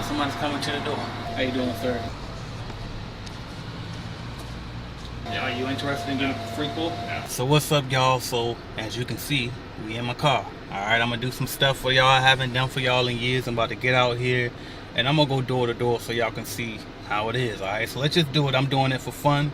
Someone's coming to the door. How you doing, sir? Yeah, are you interested in getting a free quote? Yeah. So what's up, y'all? So as you can see, we in my car. Alright, I'm gonna do some stuff for y'all I haven't done for y'all in years. I'm about to get out here and I'm gonna go door to door so y'all can see how it is. Alright, so let's just do it. I'm doing it for fun.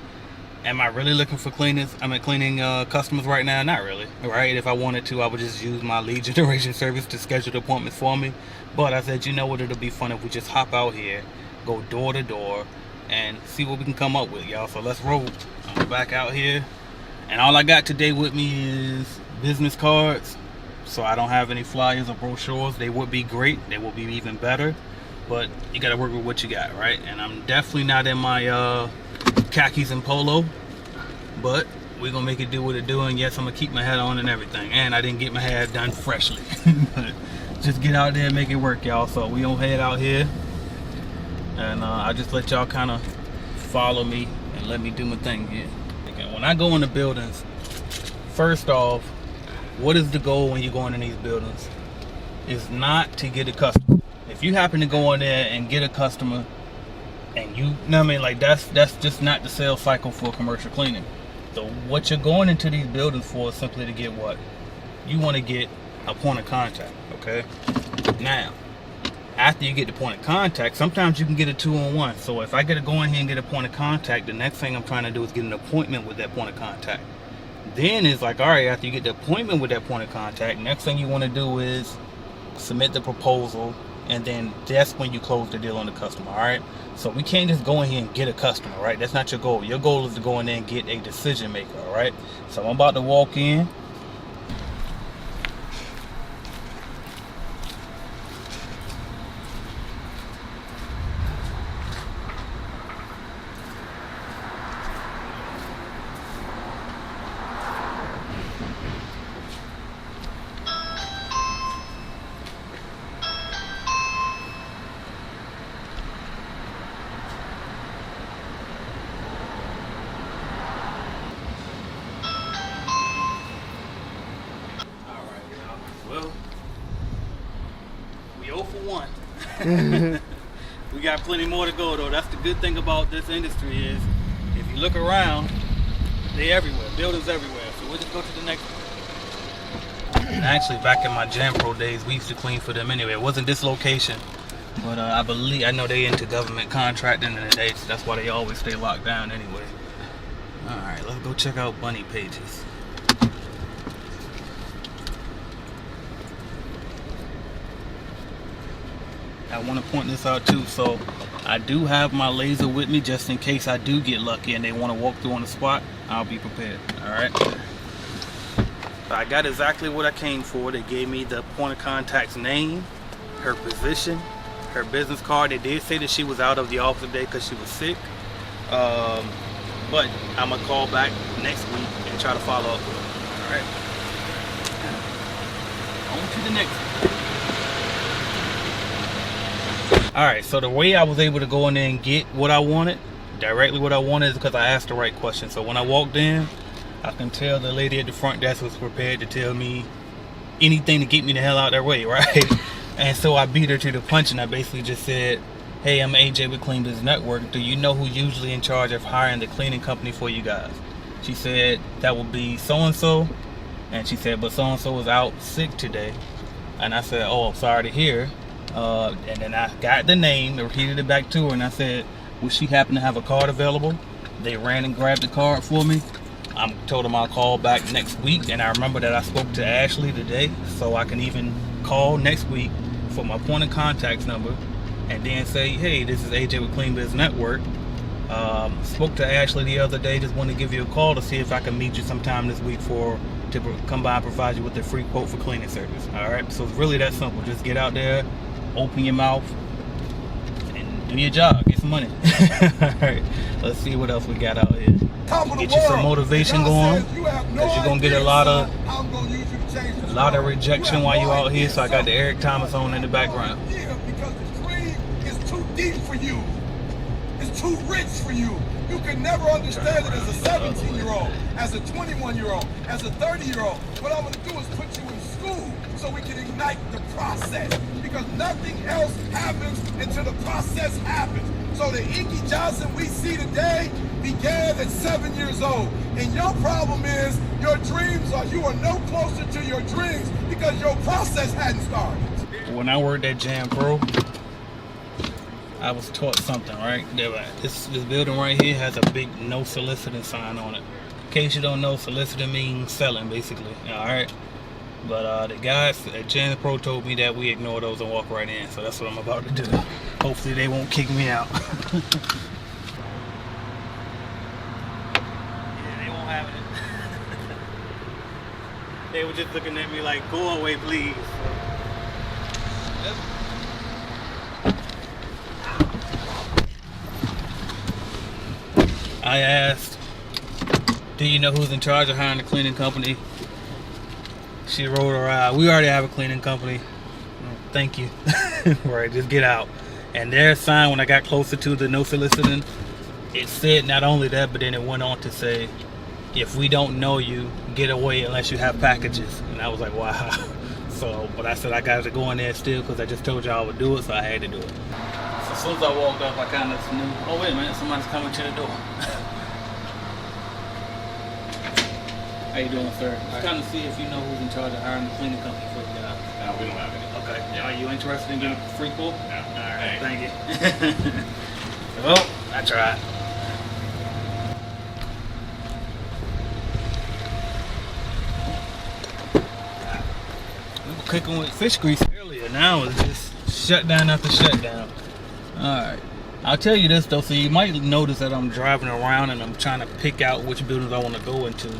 Am I really looking for cleaners? Cleaning customers right now? Not really, right? If I wanted to, I would just use my lead generation service to schedule the appointments for me. But I said, you know what, it'll be fun if we just hop out here, go door to door, and see what we can come up with, y'all. So let's roll. I'm back out here, and all I got today with me is business cards. So I don't have any flyers or brochures. They would be great. They would be even better. But you gotta work with what you got, right? And I'm definitely not in my khakis and polo, but we're gonna make it do what it do. And yes, I'm gonna keep my hat on and everything, and I didn't get my hair done freshly. But just get out there and make it work, y'all. So we gonna head out here, and I just let y'all kind of follow me and let me do my thing here. Okay, when I go into buildings, first off, what is the goal when you go into these buildings? Is not to get a customer. If you happen to go in there and get a customer, and you know what I mean, like that's just not the sales cycle for commercial cleaning. So what you're going into these buildings for is simply to get what? You want to get a point of contact, okay? Now, after you get the point of contact, sometimes you can get a 2-on-1. So if I get to go in here and get a point of contact, the next thing I'm trying to do is get an appointment with that point of contact. Then it's like, all right, after you get the appointment with that point of contact, next thing you want to do is submit the proposal, and then that's when you close the deal on the customer. All right, so we can't just go in here and get a customer, right? That's not your goal. Your goal is to go in there and get a decision maker. All right, so I'm about to walk in. Well, we 0 for 1. We got plenty more to go, though. That's the good thing about this industry is if you look around, they're everywhere. Buildings everywhere. So we'll just go to the next one. And actually, back in my Jam Pro days, we used to clean for them anyway. It wasn't this location, but I know they into government contracting, and that's why they always stay locked down anyway. All right, let's go check out Bunny Pages. I want to point this out too, so I do have my laser with me just in case I do get lucky and they want to walk through on the spot. I'll be prepared. Alright, I got exactly what I came for. They gave me the point of contact's name, her position, her business card. They did say that she was out of the office today because she was sick, but I'm gonna call back next week and try to follow up with her. Alright, on to the next one. Alright, so the way I was able to go in there and get what I wanted, directly what I wanted, is because I asked the right question. So when I walked in, I can tell the lady at the front desk was prepared to tell me anything to get me the hell out of their way, right? And so I beat her to the punch, and I basically just said, hey, I'm AJ with Clean Business Network. Do you know who's usually in charge of hiring the cleaning company for you guys? She said, that would be so-and-so. And she said, but so-and-so is out sick today. And I said, oh, I'm sorry to hear. And then I got the name, repeated it back to her, and I said, would she happen to have a card available? They ran and grabbed the card for me. I told them I'll call back next week, and I remember that I spoke to Ashley today, so I can even call next week for my point of contacts number and then say, hey, this is AJ with Clean Business Network. Spoke to Ashley the other day, just wanted to give you a call to see if I can meet you sometime this week to come by and provide you with a free quote for cleaning service. All right, so it's really that simple. Just get out there, open your mouth, and do your job, get some money. Alright, let's see what else we got out here. Get you some motivation going, because you're gonna get a lot of rejection while you're out here. So I got the Eric Thomas on in the background. Yeah, because the dream is too deep for you. It's too rich for you. You can never understand it as a 17-year-old, as a 21-year-old, as a 30-year-old. What I'm gonna do is put you in school so we can ignite the process. because nothing else happens until the process happens. So the Inky Johnson we see today began at 7 years old. And your problem is your dreams you are no closer to your dreams because your process hadn't started. When I worked at Jam Pro, I was taught something, right? This building right here has a big no soliciting sign on it. In case you don't know, soliciting means selling, basically. Alright? But the guys at Jam Pro told me that we ignore those and walk right in. So that's what I'm about to do. Hopefully they won't kick me out. Yeah, they won't have it. They were just looking at me like, go away, please. I asked, do you know who's in charge of hiring a cleaning company? She rolled her eye. We already have a cleaning company. Thank you. Right, just get out. And their sign, when I got closer to the no soliciting, it said not only that, but then it went on to say, if we don't know you, get away unless you have packages. And I was like, wow. So, but I said I got to go in there still because I just told y'all I would do it, so I had to do it. So as soon as I walked up, I kind of knew, oh wait a minute, somebody's coming to the door. How you doing, sir? Just kind of see if you know who's in charge of hiring the cleaning company for you guys. No, we don't have any. Okay. Yeah. Are you interested in getting a free pool? No. Alright, thank you. Well, I tried. We were cooking with fish grease earlier. Now it's just shutdown after shutdown. Alright. I'll tell you this though, so you might notice that I'm driving around and I'm trying to pick out which buildings I want to go into.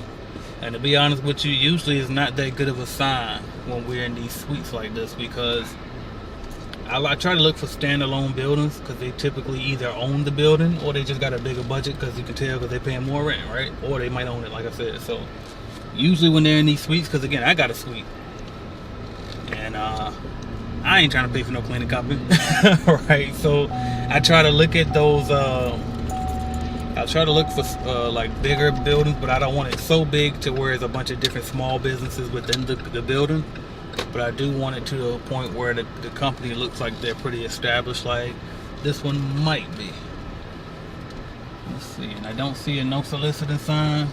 And to be honest with you, usually it's not that good of a sign when we're in these suites like this, because I try to look for standalone buildings because they typically either own the building or they just got a bigger budget, because you can tell because they're paying more rent, right? Or they might own it, like I said. So usually when they're in these suites, because again, I got a suite and I ain't trying to pay for no cleaning company. Right? So I try to look at those I try to look for like bigger buildings, but I don't want it so big to where there's a bunch of different small businesses within the building. But I do want it to a point where the company looks like they're pretty established, like this one might be. Let's see, and I don't see a no soliciting sign,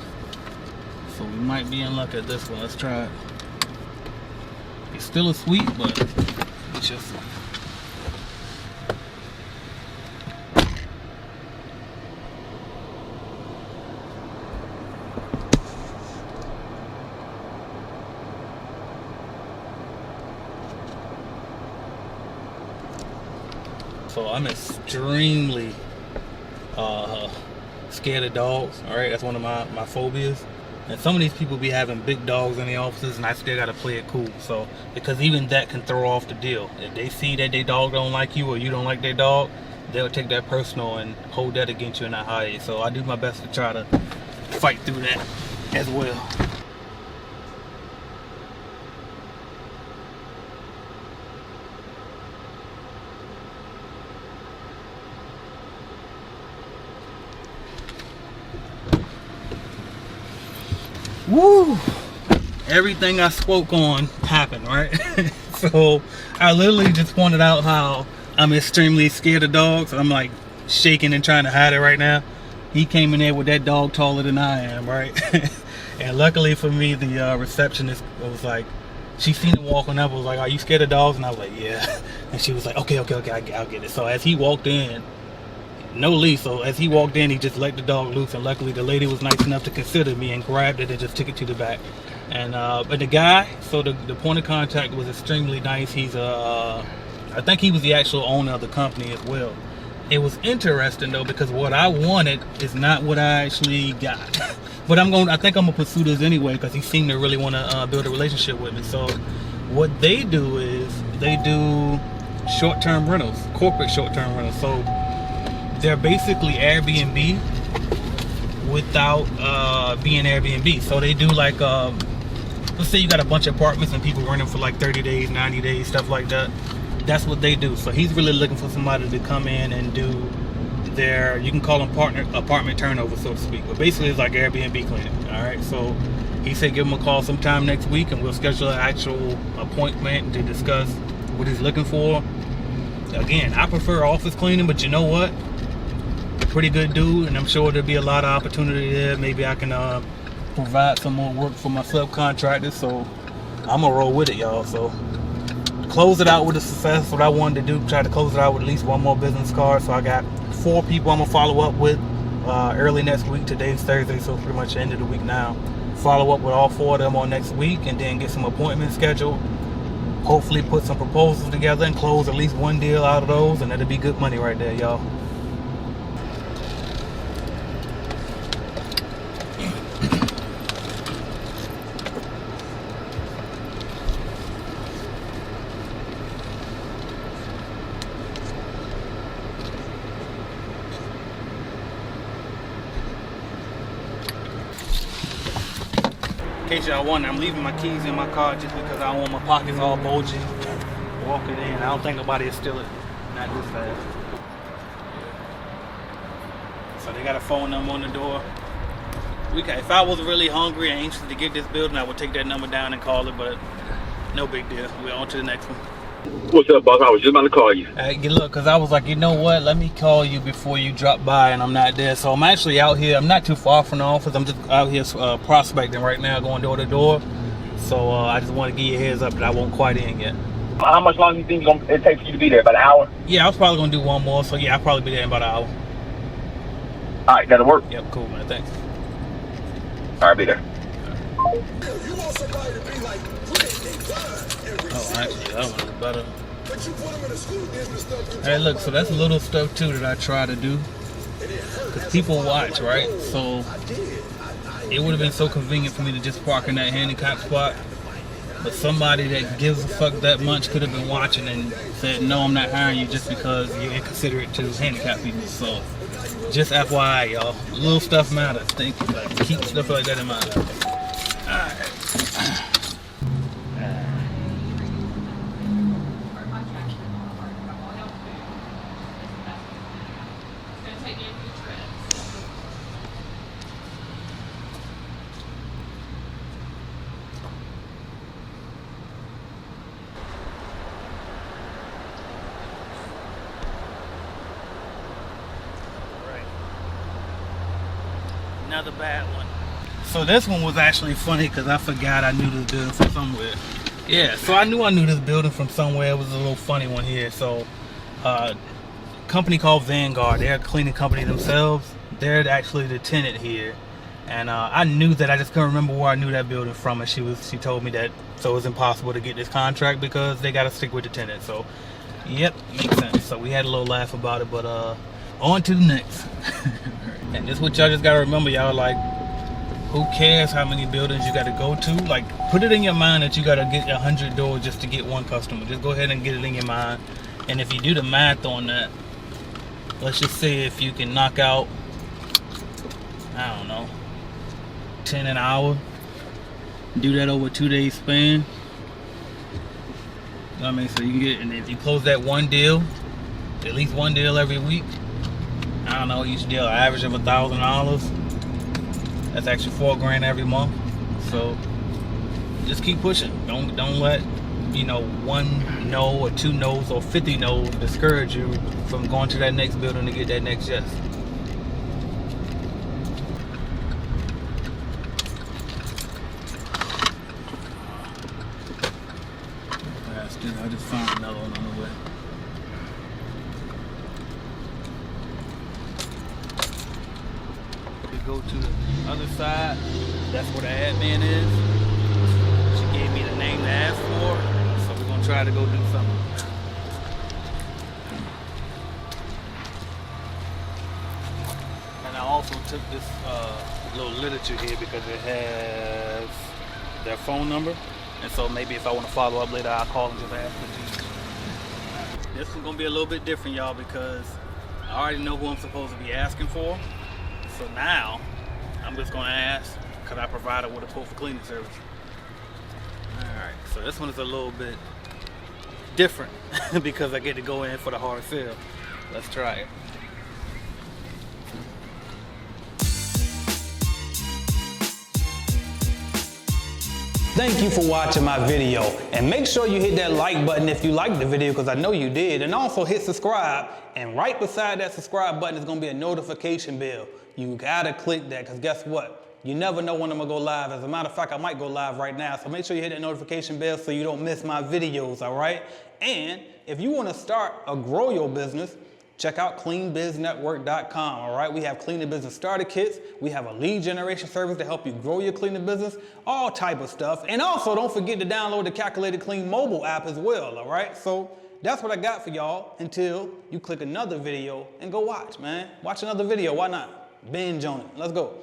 so we might be in luck at this one. Let's try it. It's still a suite, but it's just so I'm extremely scared of dogs. All right, that's one of my phobias. And some of these people be having big dogs in the offices, and I still gotta play it cool. So because even that can throw off the deal. If they see that their dog don't like you or you don't like their dog, they'll take that personal and hold that against you and not hide it. So I do my best to try to fight through that as well. Woo! Everything I spoke on happened, right? So I literally just pointed out how I'm extremely scared of dogs. I'm like shaking and trying to hide it right now. He came in there with that dog taller than I am, right? And luckily for me, the receptionist was like, she seen him walking up, was like, are you scared of dogs? And I was like, yeah. And she was like, okay, I'll get it. So as he walked in, no leash, so as he walked in, he just let the dog loose, and luckily the lady was nice enough to consider me and grabbed it and just took it to the back. And but the guy, so the point of contact was extremely nice. He's I think he was the actual owner of the company as well. It was interesting though, because what I wanted is not what I actually got. But I think I'm gonna pursue this anyway, because he seemed to really want to build a relationship with me. So what they do is they do short-term rentals, corporate short-term rentals. So they're basically Airbnb without being Airbnb. So they do like, let's say you got a bunch of apartments and people renting for like 30 days, 90 days, stuff like that. That's what they do. So he's really looking for somebody to come in and do their, you can call them apartment turnover, so to speak. But basically it's like Airbnb cleaning. All right. So he said give him a call sometime next week and we'll schedule an actual appointment to discuss what he's looking for. Again, I prefer office cleaning, but you know what? Pretty good dude, and I'm sure there'll be a lot of opportunity there. Maybe I can provide some more work for my subcontractors, so I'm gonna roll with it, y'all. So close it out with a success. What I wanted to do, try to close it out with at least one more business card. So I got 4 people I'm gonna follow up with early next week. Today's Thursday, so pretty much the end of the week now. Follow up with all 4 of them on next week, and then get some appointments scheduled. Hopefully put some proposals together and close at least 1 deal out of those, and that'll be good money right there, y'all. In case y'all wonder, I'm leaving my keys in my car just because I don't want my pockets all bulgy walking in. I don't think nobody will steal it. Not this fast. So they got a phone number on the door. If I was really hungry and anxious to get this building, I would take that number down and call it, but no big deal. We're on to the next one. What's up, boss? I was just about to call you. Hey, look, because I was like, you know what? Let me call you before you drop by, and I'm not there. So I'm actually out here. I'm not too far from the office. I'm just out here prospecting right now, going door to door. So I just want to give you a heads up that I won't quite in yet. How much longer do you think it takes for you to be there? About an hour? Yeah, I was probably going to do one more. So yeah, I'll probably be there in about an hour. All right, that'll work. Yep, cool, man. Thanks. All right, be there. You want somebody to be like Oh, actually, that one is better. but you put them in a school business stuff. Hey, look, so that's little stuff too that I try to do. Because people watch, right? So it would have been so convenient for me to just park in that handicap spot. But somebody that gives a fuck that much could have been watching and said, no, I'm not hiring you just because you're inconsiderate to handicap people. So just FYI, y'all. Little stuff matters. Think, keep stuff like that in mind. Alright. Another bad one. So this one was actually funny because I forgot I knew this building from somewhere. Yeah, so I knew this building from somewhere. It was a little funny one here. So company called Vanguard. They're a cleaning company themselves. They're actually the tenant here. And I knew that. I just couldn't remember where I knew that building from. And she told me that so it was impossible to get this contract because they got to stick with the tenant. So yep, makes sense. So we had a little laugh about it, but on to the next. And this is what y'all just gotta remember, y'all. Like, who cares how many buildings you gotta go to? Like, put it in your mind that you gotta get 100 doors just to get one customer. Just go ahead and get it in your mind. And if you do the math on that, let's just say if you can knock out, I don't know, 10 an hour, do that over a 2-day span. You know what I mean? So you can get, and if you close that one deal, at least one deal every week, I don't know, each deal average of $1,000. That's actually $4 grand every month. So just keep pushing. Don't let, you know, 1 no or 2 no's or 50 no's discourage you from going to that next building to get that next yes. I just found another one on the way. Go to the other side. That's where the admin is. She gave me the name to ask for, so we're gonna try to go do something. And I also took this little literature here because it has their phone number, and so maybe if I want to follow up later, I'll call and just ask for Jesus. This is gonna be a little bit different, y'all, because I already know who I'm supposed to be asking for. So now, I'm just going to ask, could I provide it with a quote for cleaning service? Alright, so this one is a little bit different because I get to go in for the hard sell. Let's try it. Thank you for watching my video, and make sure you hit that like button if you liked the video, because I know you did, and also hit subscribe, and right beside that subscribe button is going to be a notification bell. You gotta click that, because guess what? You never know when I'm gonna go live. As a matter of fact, I might go live right now, so make sure you hit that notification bell so you don't miss my videos, all right? And if you want to start or grow your business, check out cleanbiznetwork.com, all right? We have cleaning business starter kits. We have a lead generation service to help you grow your cleaning business, all type of stuff. And also, don't forget to download the Calculated Clean mobile app as well, all right? So that's what I got for y'all until you click another video and go watch, man. Watch another video, why not? Binge on it. Let's go.